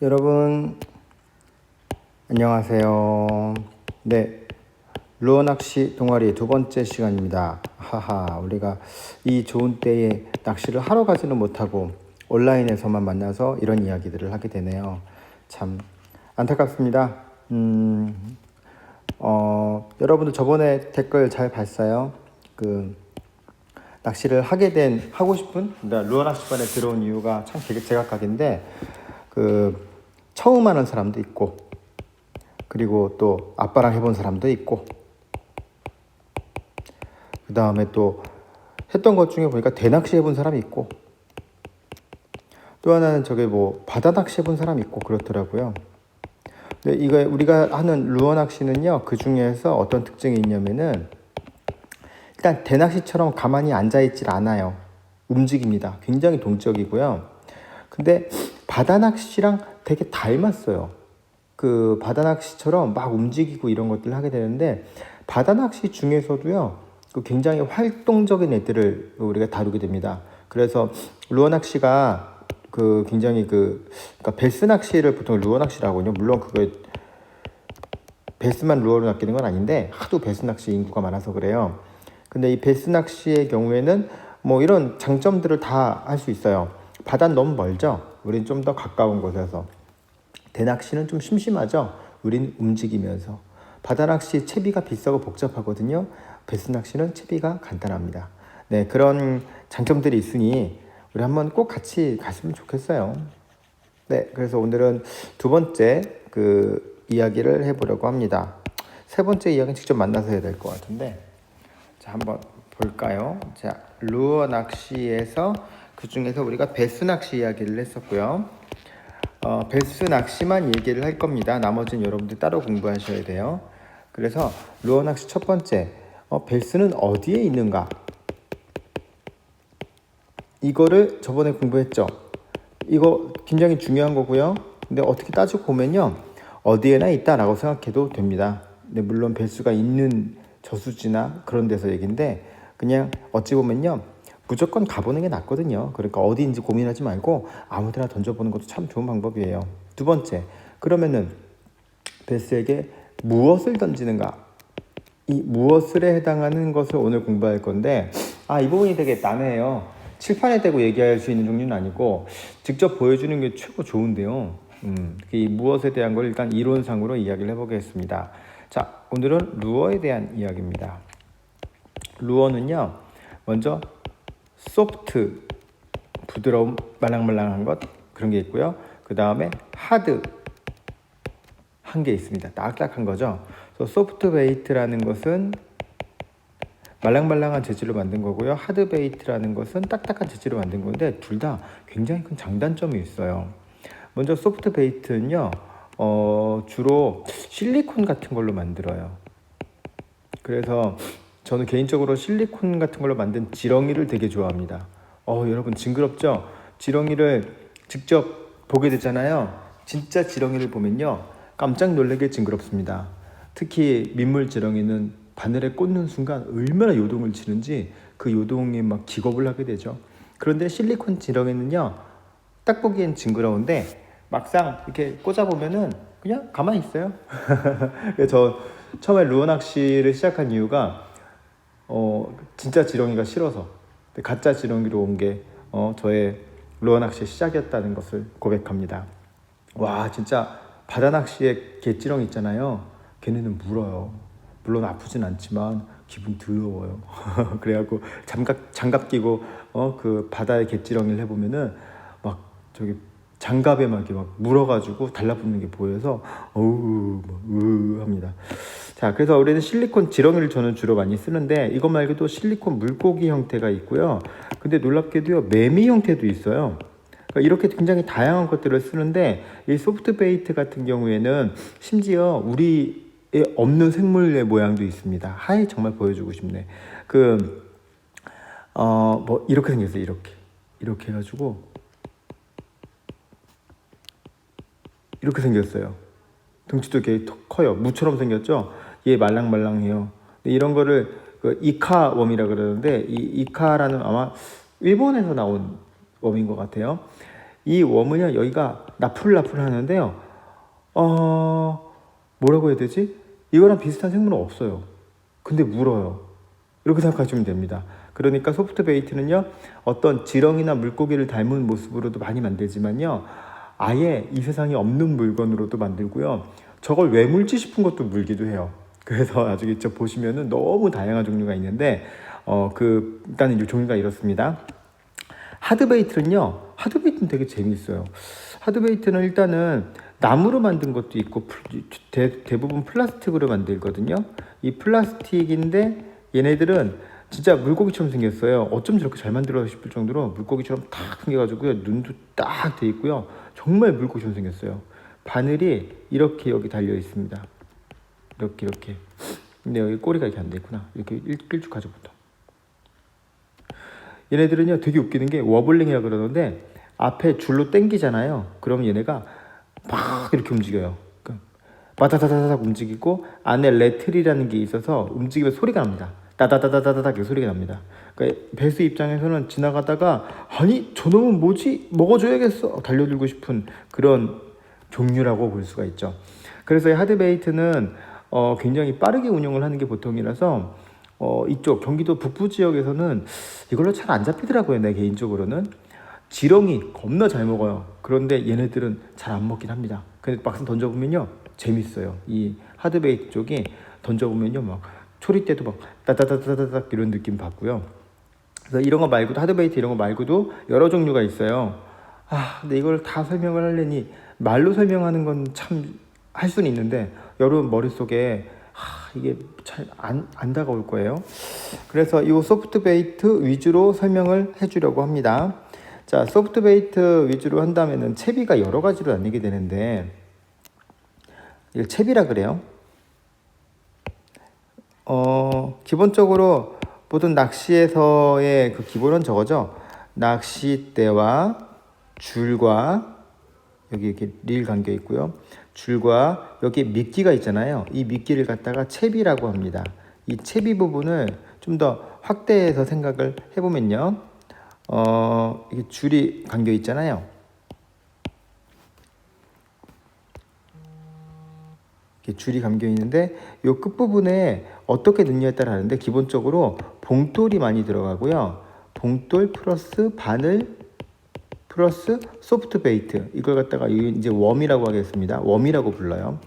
여러분 안녕하세요. 네, 루어 낚시 동아리 두 번째 시간입니다. 하하, 우리가 이 좋은 때에 낚시를 하러 가지는 못하고 온라인에서만 만나서 이런 이야기들을 하게 되네요. 참 안타깝습니다. 여러분들 저번에 댓글 잘 봤어요? 낚시를 하고 싶은 루어 낚시반에 들어온 이유가 참 되게 제각각인데 처음 하는 사람도 있고, 그리고 또 아빠랑 해본 사람도 있고, 그 다음에 또 했던 것 중에 보니까 대낚시 해본 사람이 있고, 또 하나는 바다 낚시 해본 사람이 있고 그렇더라고요. 근데 이거 우리가 하는 루어 낚시는요, 그 중에서 어떤 특징이 있냐면은 일단 대낚시처럼 가만히 앉아있질 않아요. 움직입니다. 굉장히 동적이고요. 근데 바다 낚시랑 되게 닮았어요. 바다 낚시처럼 막 움직이고 이런 것들을 하게 되는데, 바다 낚시 중에서도요, 굉장히 활동적인 애들을 우리가 다루게 됩니다. 그래서 루어 낚시가 굉장히 그러니까 베스 낚시를 보통 루어 낚시라고 하거든요. 물론 베스만 루어로 낚이는 건 아닌데 하도 베스 낚시 인구가 많아서 그래요. 근데 이 베스 낚시의 경우에는 뭐 이런 장점들을 다 할 수 있어요. 바다는 너무 멀죠. 우린 좀 더 가까운 곳에서. 대낚시는 좀 심심하죠. 우린 움직이면서. 바다 낚시 채비가 비싸고 복잡하거든요. 베스 낚시는 채비가 간단합니다. 네, 그런 장점들이 있으니 우리 한번 꼭 같이 갔으면 좋겠어요. 네, 그래서 오늘은 두 번째 이야기를 해보려고 합니다. 세 번째 이야기는 직접 만나서 해야 될 것 같은데, 자, 한번 볼까요? 자, 루어 낚시에서 그 중에서 우리가 베스 낚시 이야기를 했었고요. 베스 낚시만 얘기를 할 겁니다. 나머지는 여러분들 따로 공부하셔야 돼요. 그래서 루어 낚시 첫 번째, 베스는 어디에 있는가? 이거를 저번에 공부했죠. 이거 굉장히 중요한 거고요. 근데 어떻게 따지고 보면요, 어디에나 있다라고 생각해도 됩니다. 근데 물론 베스가 있는 저수지나 그런 데서 얘기인데, 그냥 어찌 보면요, 무조건 가보는 게 낫거든요. 그러니까 어디인지 고민하지 말고 아무 데나 던져보는 것도 참 좋은 방법이에요. 두 번째, 그러면은 베스에게 무엇을 던지는가? 이 무엇을에 해당하는 것을 오늘 공부할 건데, 이 부분이 되게 난해해요. 칠판에 대고 얘기할 수 있는 종류는 아니고 직접 보여주는 게 최고 좋은데요. 이 무엇에 대한 걸 일단 이론상으로 이야기를 해보겠습니다. 자, 오늘은 루어에 대한 이야기입니다. 루어는요, 먼저 소프트, 부드러운 말랑말랑한 것, 그런 게 있고요. 그 다음에 하드, 한 게 있습니다. 딱딱한 거죠. 소프트 베이트라는 것은 말랑말랑한 재질로 만든 거고요. 하드 베이트라는 것은 딱딱한 재질로 만든 건데, 둘 다 굉장히 큰 장단점이 있어요. 먼저 소프트 베이트는요, 주로 실리콘 같은 걸로 만들어요. 그래서 저는 개인적으로 실리콘 같은 걸로 만든 지렁이를 되게 좋아합니다. 여러분 징그럽죠? 지렁이를 직접 보게 되잖아요. 진짜 지렁이를 보면요, 깜짝 놀라게 징그럽습니다. 특히 민물 지렁이는 바늘에 꽂는 순간 얼마나 요동을 치는지 그 요동에 막 기겁을 하게 되죠. 그런데 실리콘 지렁이는요, 딱 보기엔 징그러운데 막상 이렇게 꽂아보면은 그냥 가만히 있어요. 저 처음에 루어 낚시를 시작한 이유가 진짜 지렁이가 싫어서 가짜 지렁이로 온 게 저의 루어 낚시 시작이었다는 것을 고백합니다. 와, 진짜 바다 낚시의 개지렁이 있잖아요. 걔네는 물어요. 물론 아프진 않지만 기분 더러워요. 그래갖고 장갑 끼고 그 바다의 개지렁이를 해보면은 막 저기 장갑에 막 물어가지고 달라붙는 게 보여서 합니다. 자, 그래서 우리는 실리콘 지렁이를 저는 주로 많이 쓰는데, 이것 말고도 실리콘 물고기 형태가 있고요. 근데 놀랍게도요, 매미 형태도 있어요. 그러니까 이렇게 굉장히 다양한 것들을 쓰는데, 이 소프트 베이트 같은 경우에는 심지어 우리에 없는 생물의 모양도 있습니다. 정말 보여주고 싶네. 이렇게 생겼어요. 이렇게 해가지고 이렇게 생겼어요. 등치도 되게 커요. 무처럼 생겼죠. 얘 말랑말랑해요. 이런 거를 이카 웜이라 그러는데, 이 이카라는 아마 일본에서 나온 웜인 것 같아요. 이 웜은요 여기가 나풀나풀 하는데요. 뭐라고 해야 되지? 이거랑 비슷한 생물은 없어요. 근데 물어요. 이렇게 생각하시면 됩니다. 그러니까 소프트 베이트는요 어떤 지렁이나 물고기를 닮은 모습으로도 많이 만들지만요 아예 이 세상에 없는 물건으로도 만들고요 저걸 왜 물지 싶은 것도 물기도 해요. 그래서 나중에 보시면은 너무 다양한 종류가 있는데 일단은 이 종류가 이렇습니다. 하드베이트는 되게 재미있어요. 하드베이트는 일단은 나무로 만든 것도 있고 대부분 플라스틱으로 만들거든요. 이 플라스틱인데 얘네들은 진짜 물고기처럼 생겼어요. 어쩜 저렇게 잘 만들어 싶을 정도로 물고기처럼 딱 생겨가지고요. 눈도 딱 돼 있고요. 정말 물고기처럼 생겼어요. 바늘이 이렇게 여기 달려 있습니다. 이렇게. 근데 여기 꼬리가 이렇게 안 돼 있구나. 이렇게 일쭉하죠 보통. 얘네들은요 되게 웃기는 게 워블링이라 그러는데 앞에 줄로 당기잖아요. 그러면 얘네가 막 이렇게 움직여요. 바다다다닥 움직이고 안에 레틀이라는 게 있어서 움직이면 소리가 납니다. 따다다다다닥 소리가 납니다. 그러니까 배수 입장에서는 지나가다가 아니 저놈은 뭐지? 먹어줘야겠어 달려들고 싶은 그런 종류라고 볼 수가 있죠. 그래서 이 하드베이트는 굉장히 빠르게 운영을 하는 게 보통이라서 이쪽 경기도 북부 지역에서는 이걸로 잘 안 잡히더라고요. 내 개인적으로는 지렁이 겁나 잘 먹어요. 그런데 얘네들은 잘 안 먹긴 합니다. 근데 막상 던져보면요 재밌어요. 이 하드베이트 쪽이 던져보면요 막 초리대도 막 따다다다다닥 이런 느낌 받고요. 그래서 이런 거 말고도 하드베이트 이런 거 말고도 여러 종류가 있어요. 근데 이걸 다 설명을 하려니 말로 설명하는 건 참 할 수는 있는데 여러분 머릿속에 이게 잘 안 다가올 거예요. 그래서 이 소프트 베이트 위주로 설명을 해주려고 합니다. 자, 소프트 베이트 위주로 한다면은 채비가 여러 가지로 나뉘게 되는데 이걸 채비라 그래요. 기본적으로 모든 낚시에서의 그 기본은 저거죠. 낚싯대와 줄과 여기 이렇게 릴 감겨 있고요. 줄과 여기 미끼가 있잖아요. 이 미끼를 갖다가 채비라고 합니다. 이 채비 부분을 좀 더 확대해서 생각을 해보면요. 이게 줄이 감겨 있잖아요. 이렇게 줄이 감겨 있는데 이 끝부분에 어떻게 넣느냐에 따라 하는데 기본적으로 봉돌이 많이 들어가고요. 봉돌 플러스 바늘 플러스 소프트 베이트 이걸 갖다가 이제 웜이라고 하겠습니다. 웜이라고 불러요.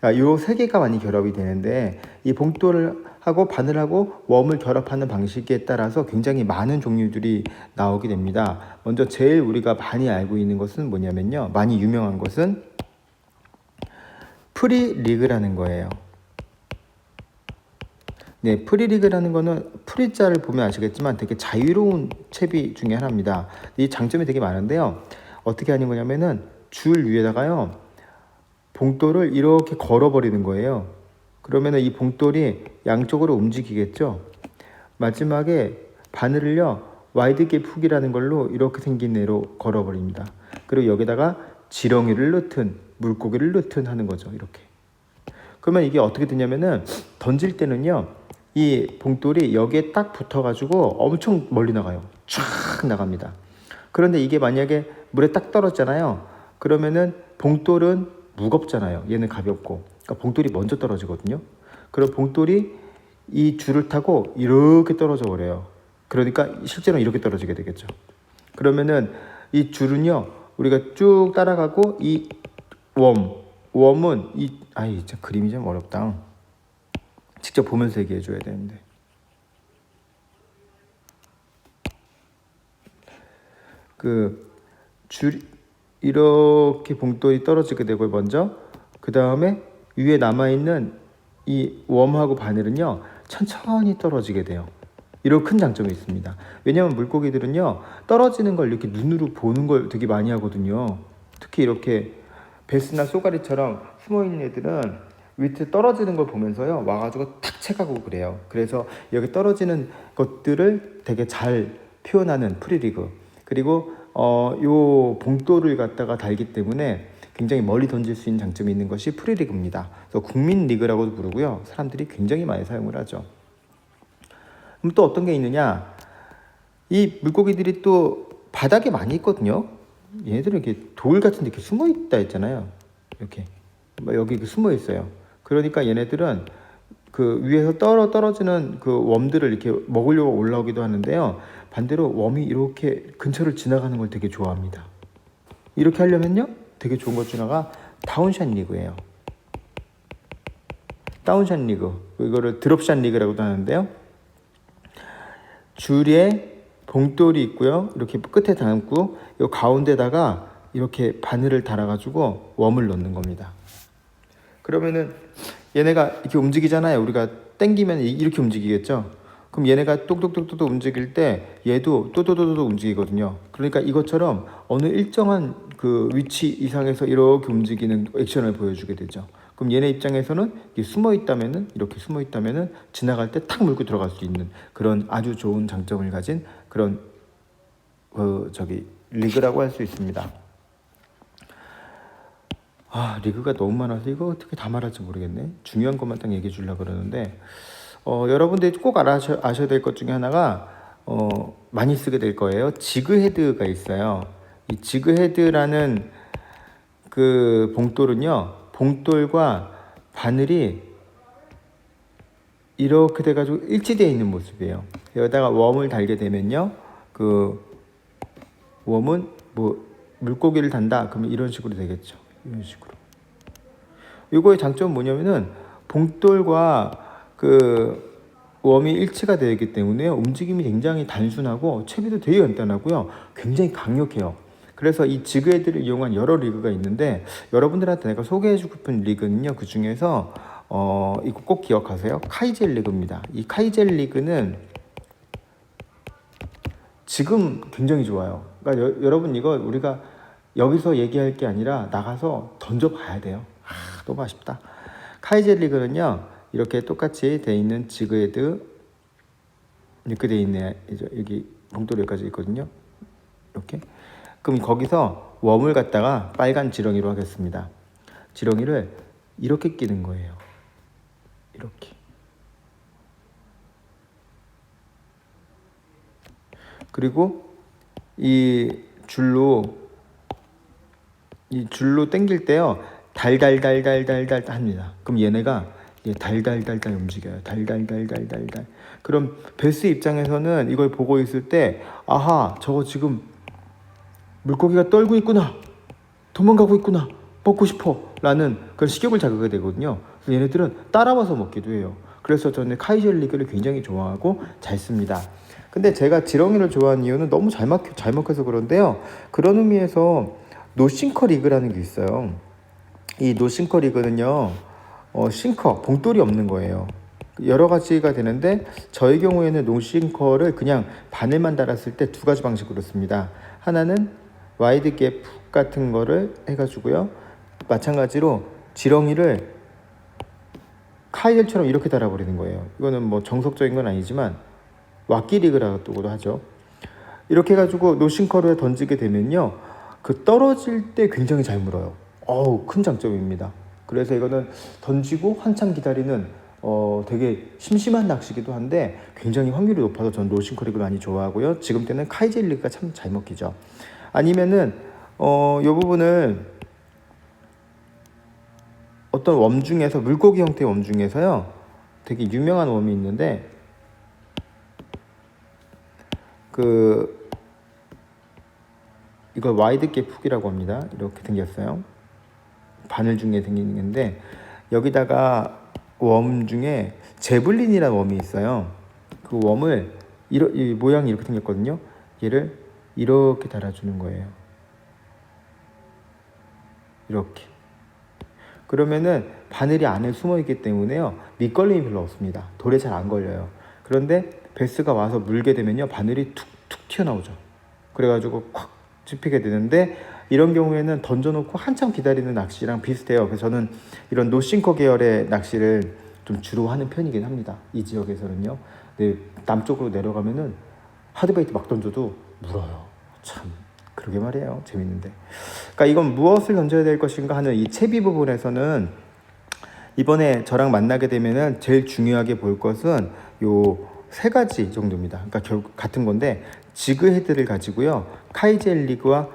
이 세 개가 많이 결합이 되는데 이 봉돌을 하고 바늘하고 웜을 결합하는 방식에 따라서 굉장히 많은 종류들이 나오게 됩니다. 먼저 제일 우리가 많이 알고 있는 것은 뭐냐면요. 많이 유명한 것은 프리리그라는 거예요. 네, 프리리그라는 거는 프리자를 보면 아시겠지만 되게 자유로운 채비 중에 하나입니다. 이 장점이 되게 많은데요. 어떻게 하는 거냐면은 줄 위에다가요. 봉돌을 이렇게 걸어버리는 거예요. 그러면은 이 봉돌이 양쪽으로 움직이겠죠. 마지막에 바늘을요. 와이드 갭 훅이라는 걸로 이렇게 생긴 애로 걸어버립니다. 그리고 여기다가 지렁이를 넣든 물고기를 넣든 하는 거죠. 이렇게. 그러면 이게 어떻게 되냐면은 던질 때는요. 이 봉돌이 여기에 딱 붙어가지고 엄청 멀리 나가요. 쫙 나갑니다. 그런데 이게 만약에 물에 딱 떨어졌잖아요. 그러면은 봉돌은 무겁잖아요. 얘는 가볍고. 그러니까 봉돌이 먼저 떨어지거든요. 그럼 봉돌이 이 줄을 타고 이렇게 떨어져 버려요. 그러니까 실제로는 이렇게 떨어지게 되겠죠. 그러면은 이 줄은요. 우리가 쭉 따라가고 이 웜은 진짜 그림이 좀 어렵다. 직접 보면서 얘기해 줘야 되는데. 그 줄 이렇게 봉돌이 떨어지게 되고 먼저 그 다음에 위에 남아있는 이 웜하고 바늘은요 천천히 떨어지게 돼요. 이런 큰 장점이 있습니다. 왜냐하면 물고기들은요 떨어지는 걸 이렇게 눈으로 보는 걸 되게 많이 하거든요. 특히 이렇게 베스나 쏘가리처럼 숨어있는 애들은 밑에 떨어지는 걸 보면서요 와가지고 탁 채가고 그래요. 그래서 여기 떨어지는 것들을 되게 잘 표현하는 프리리그. 그리고 요 봉돌을 갖다가 달기 때문에 굉장히 멀리 던질 수 있는 장점이 있는 것이 프리리그입니다. 그래서 국민 리그라고도 부르고요. 사람들이 굉장히 많이 사용을 하죠. 그럼 또 어떤 게 있느냐? 이 물고기들이 또 바닥에 많이 있거든요. 얘네들은 이렇게 돌 같은 데 이렇게 숨어 있다 했잖아요. 이렇게 막 여기 숨어 있어요. 그러니까 얘네들은 그 위에서 떨어지는 그 웜들을 이렇게 먹으려고 올라오기도 하는데요. 반대로 웜이 이렇게 근처를 지나가는 걸 되게 좋아합니다. 이렇게 하려면요, 되게 좋은 것 중 하나가 다운샷 리그예요. 다운샷 리그, 이거를 드롭샷 리그라고도 하는데요. 줄에 봉돌이 있고요. 이렇게 끝에 담고 이 가운데다가 이렇게 바늘을 달아가지고 웜을 넣는 겁니다. 그러면은 얘네가 이렇게 움직이잖아요. 우리가 당기면 이렇게 움직이겠죠. 그럼 얘네가 똑똑똑똑 움직일 때 얘도 또또또또 움직이거든요. 그러니까 이것처럼 어느 일정한 그 위치 이상에서 이렇게 움직이는 액션을 보여주게 되죠. 그럼 얘네 입장에서는 숨어 있다면은, 이렇게 숨어 있다면은 지나갈 때 탁 물고 들어갈 수 있는 그런 아주 좋은 장점을 가진 그런 리그라고 할 수 있습니다. 리그가 너무 많아서 이거 어떻게 다 말할지 모르겠네. 중요한 것만 딱 얘기해 주려고 그러는데, 여러분들이 꼭 아셔야 될 것 중에 하나가, 많이 쓰게 될 거예요. 지그헤드가 있어요. 이 지그헤드라는 그 봉돌은요, 봉돌과 바늘이 이렇게 돼가지고 일치되어 있는 모습이에요. 여기다가 웜을 달게 되면요, 그 웜은 뭐 물고기를 단다 그러면 이런 식으로 되겠죠. 이런 식으로. 이거의 장점은 뭐냐면은 봉돌과 그 웜이 일치가 되어 있기 때문에 움직임이 굉장히 단순하고 채비도 되게 간단하고요. 굉장히 강력해요. 그래서 이 지그헤드를 이용한 여러 리그가 있는데, 여러분들한테 내가 소개해주고 싶은 리그는요, 그 중에서 이거 꼭 기억하세요. 카이젤 리그입니다. 이 카이젤 리그는 지금 굉장히 좋아요. 그러니까 여러분, 이거 우리가 여기서 얘기할 게 아니라 나가서 던져봐야 돼요. 너무 아쉽다. 카이젤 리그는요, 이렇게 똑같이 돼 있는 지그헤드 이렇게 돼 있네. 여기 봉돌이 여기까지 있거든요. 이렇게. 그럼 거기서 웜을 갖다가 빨간 지렁이로 하겠습니다. 지렁이를 이렇게 끼는 거예요. 이렇게. 그리고 이 줄로 당길 때요, 달달달달달달 합니다. 그럼 얘네가 달달달달 움직여요. 달달달달달달. 그럼 베스 입장에서는 이걸 보고 있을 때, 아하, 저거 지금 물고기가 떨고 있구나, 도망가고 있구나, 먹고 싶어 라는 그런 식욕을 자극하게 되거든요. 그래서 얘네들은 따라와서 먹기도 해요. 그래서 저는 카이젤 리그를 굉장히 좋아하고 잘 씁니다. 근데 제가 지렁이를 좋아하는 이유는 너무 잘 먹혀서 그런데요, 그런 의미에서 노싱커 리그라는 게 있어요. 이 노싱커 리그는요, 싱커, 봉돌이 없는 거예요. 여러 가지가 되는데, 저의 경우에는 노싱커를 그냥 바늘만 달았을 때 두 가지 방식으로 씁니다. 하나는 와이드 갭 같은 거를 해가지고요, 마찬가지로 지렁이를 카이엘처럼 이렇게 달아버리는 거예요. 이거는 뭐 정석적인 건 아니지만 왁기 리그라고도 하죠. 이렇게 해가지고 노싱커를 던지게 되면요, 그 떨어질 때 굉장히 잘 물어요. 큰 장점입니다. 그래서 이거는 던지고 한참 기다리는 되게 심심한 낚시기도 한데 굉장히 확률이 높아서 전 노싱커 리그를 많이 좋아하고요. 지금 때는 카이젤 리그가 참 잘 먹히죠. 아니면은 이 부분을 어떤 웜 중에서, 물고기 형태의 웜 중에서요, 되게 유명한 웜이 있는데, 이걸 와이드 갭 훅이라고 합니다. 이렇게 생겼어요. 바늘 중에 생긴 건데, 여기다가 웜 중에 제블린이라는 웜이 있어요. 그 웜을 이 모양이 이렇게 생겼거든요. 얘를 이렇게 달아주는 거예요. 이렇게. 그러면은 바늘이 안에 숨어 있기 때문에요, 밑걸림이 별로 없습니다. 돌에 잘 안 걸려요. 그런데 베스가 와서 물게 되면요, 바늘이 툭툭 튀어나오죠. 그래가지고 콱 찝히게 되는데, 이런 경우에는 던져놓고 한참 기다리는 낚시랑 비슷해요. 그래서 저는 이런 노싱커 계열의 낚시를 좀 주로 하는 편이긴 합니다. 이 지역에서는요. 근데 남쪽으로 내려가면은 하드베이트 막 던져도 물어요. 참, 그러게 말이에요. 재밌는데. 그러니까 이건 무엇을 던져야 될 것인가 하는 이 채비 부분에서는, 이번에 저랑 만나게 되면은 제일 중요하게 볼 것은 요 세 가지 정도입니다. 그러니까 결국 같은 건데, 지그 헤드를 가지고요. 카이젤 리그와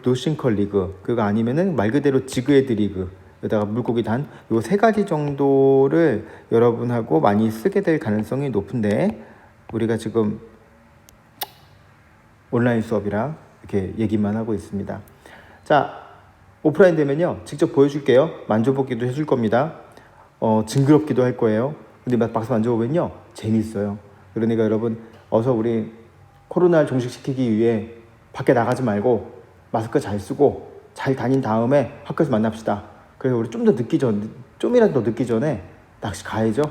노싱컬 리그, 그거 아니면은 말 그대로 지그 헤드 리그, 여기다가 물고기 단, 요 세 가지 정도를 여러분하고 많이 쓰게 될 가능성이 높은데, 우리가 지금 온라인 수업이랑 이렇게 얘기만 하고 있습니다. 자, 오프라인 되면요, 직접 보여줄게요. 만져보기도 해줄 겁니다. 징그럽기도 할 거예요. 근데 막상 만져보면요, 재밌어요. 그러니까 여러분, 어서 우리 코로나를 종식시키기 위해 밖에 나가지 말고 마스크 잘 쓰고 잘 다닌 다음에 학교에서 만납시다. 그래서 우리 좀이라도 더 늦기 전에 낚시 가야죠.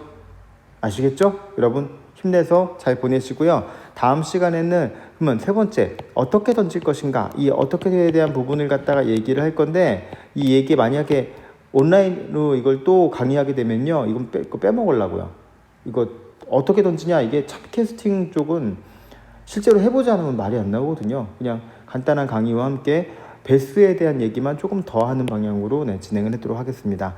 아시겠죠? 여러분 힘내서 잘 보내시고요. 다음 시간에는 그러면 세 번째, 어떻게 던질 것인가, 이 어떻게에 대한 부분을 갖다가 얘기를 할 건데, 이 얘기 만약에 온라인으로 이걸 또 강의하게 되면요, 이건 빼먹으려고요. 이거 어떻게 던지냐, 이게 찹캐스팅 쪽은 실제로 해보지 않으면 말이 안 나오거든요. 그냥 간단한 강의와 함께 베스에 대한 얘기만 조금 더 하는 방향으로 진행을 하도록 하겠습니다.